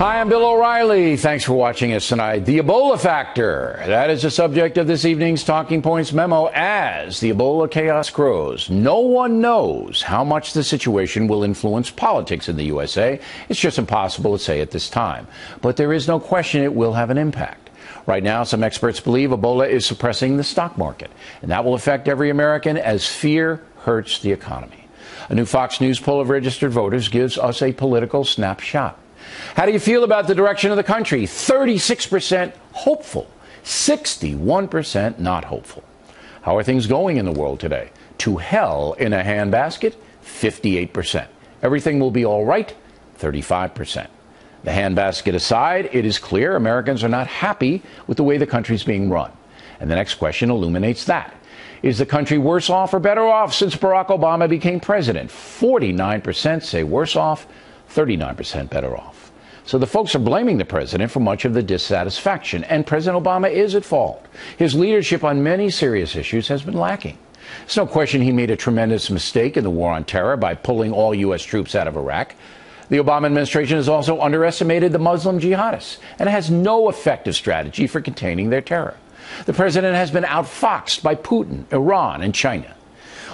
Hi, I'm Bill O'Reilly. Thanks for watching us tonight. The Ebola factor. That is the subject of this evening's Talking Points memo. As the Ebola chaos grows, no one knows how much the situation will influence politics in the USA. It's just impossible to say at this time. But there is no question it will have an impact. Right now, some experts believe Ebola is suppressing the stock market, and that will affect every American as fear hurts the economy. A new Fox News poll of registered voters gives us a political snapshot. How do you feel about the direction of the country? 36% hopeful, 61% not hopeful. How are things going in the world today? To hell in a handbasket? 58%. Everything will be all right? 35%. The handbasket aside, it is clear Americans are not happy with the way the country is being run. And the next question illuminates that. Is the country worse off or better off since Barack Obama became president? 49% say worse off, 39% better off. So the folks are blaming the president for much of the dissatisfaction, and President Obama is at fault. His leadership on many serious issues has been lacking. There's no question he made a tremendous mistake in the war on terror by pulling all U.S. troops out of Iraq. The Obama administration has also underestimated the Muslim jihadists and has no effective strategy for containing their terror. The president has been outfoxed by Putin, Iran, and China.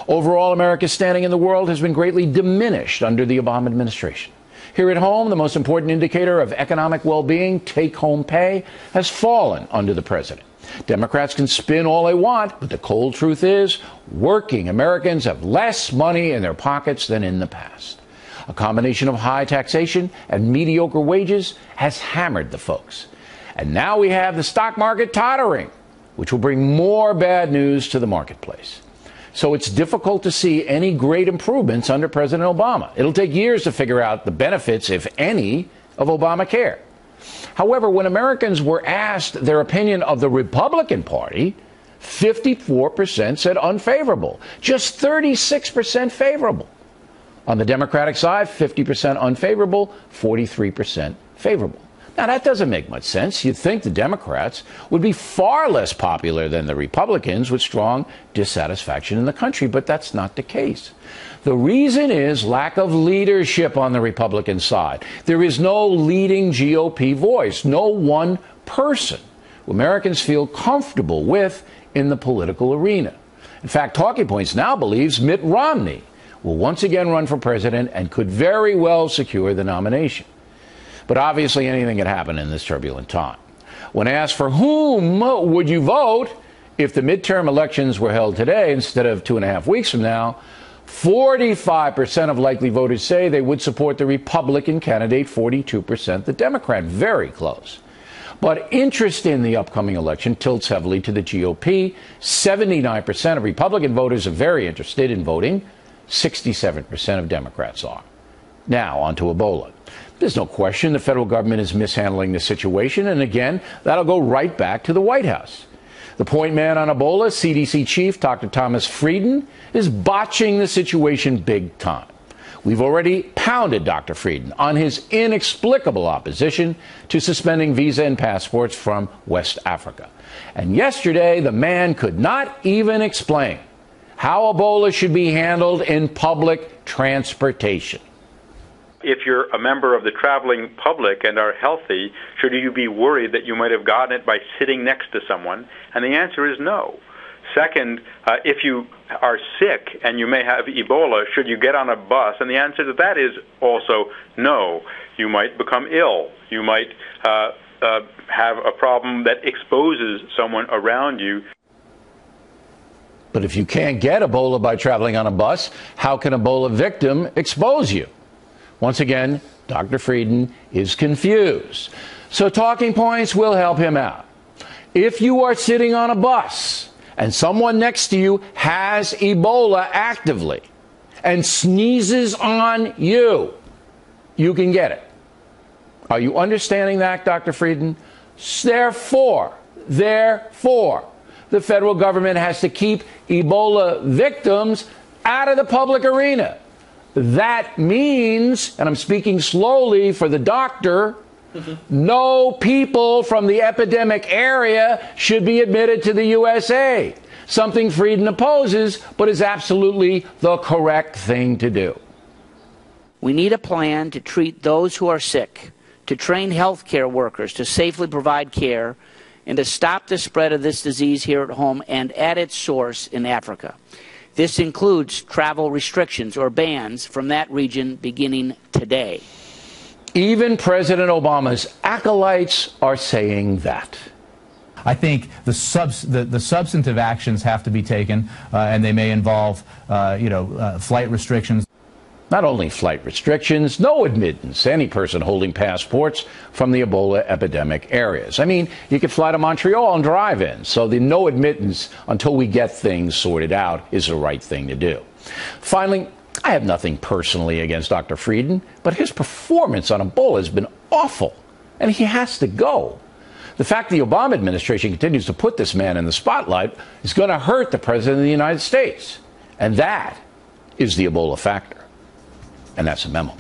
Overall, America's standing in the world has been greatly diminished under the Obama administration. Here at home, the most important indicator of economic well-being, take-home pay, has fallen under the president. Democrats can spin all they want, but the cold truth is, working Americans have less money in their pockets than in the past. A combination of high taxation and mediocre wages has hammered the folks. And now we have the stock market tottering, which will bring more bad news to the marketplace. So it's difficult to see any great improvements under President Obama. It'll take years to figure out the benefits, if any, of Obamacare. However, when Americans were asked their opinion of the Republican Party, 54% said unfavorable, just 36% favorable. On the Democratic side, 50% unfavorable, 43% favorable. Now, that doesn't make much sense. You'd think the Democrats would be far less popular than the Republicans with strong dissatisfaction in the country, but that's not the case. The reason is lack of leadership on the Republican side. There is no leading GOP voice, no one person who Americans feel comfortable with in the political arena. In fact, Talking Points now believes Mitt Romney will once again run for president and could very well secure the nomination. But obviously anything could happen in this turbulent time. When asked for whom would you vote if the midterm elections were held today instead of 2.5 weeks from now, 45% of likely voters say they would support the Republican candidate, 42% the Democrat. Very close. But interest in the upcoming election tilts heavily to the GOP. 79% of Republican voters are very interested in voting. 67% of Democrats are. Now, on to Ebola. There's no question the federal government is mishandling the situation, and again, that'll go right back to the White House. The point man on Ebola, CDC chief Dr. Thomas Frieden, is botching the situation big time. We've already pounded Dr. Frieden on his inexplicable opposition to suspending visa and passports from West Africa. And yesterday, the man could not even explain how Ebola should be handled in public transportation. If you're a member of the traveling public and are healthy, should you be worried that you might have gotten it by sitting next to someone? And the answer is no. Second, if you are sick and you may have Ebola, should you get on a bus? And the answer to that is also no. You might become ill. You might have a problem that exposes someone around you. But if you can't get Ebola by traveling on a bus, how can an Ebola victim expose you? Once again, Dr. Frieden is confused. So Talking Points will help him out. If you are sitting on a bus and someone next to you has Ebola actively and sneezes on you, you can get it. Are you understanding that, Dr. Frieden? Therefore, the federal government has to keep Ebola victims out of the public arena. That means, and I'm speaking slowly for the doctor, no people from the epidemic area should be admitted to the USA. Something Frieden opposes, but is absolutely the correct thing to do. We need a plan to treat those who are sick, to train healthcare workers to safely provide care and to stop the spread of this disease here at home and at its source in Africa. This includes travel restrictions or bans from that region beginning today. Even President Obama's acolytes are saying that. I think the substantive actions have to be taken, and they may involve, flight restrictions. Not only flight restrictions, no admittance to any person holding passports from the Ebola epidemic areas. I mean, you could fly to Montreal and drive in, so the no admittance until we get things sorted out is the right thing to do. Finally, I have nothing personally against Dr. Frieden, but his performance on Ebola has been awful, and he has to go. The fact the Obama administration continues to put this man in the spotlight is going to hurt the President of the United States. And that is the Ebola factor. And that's a memo.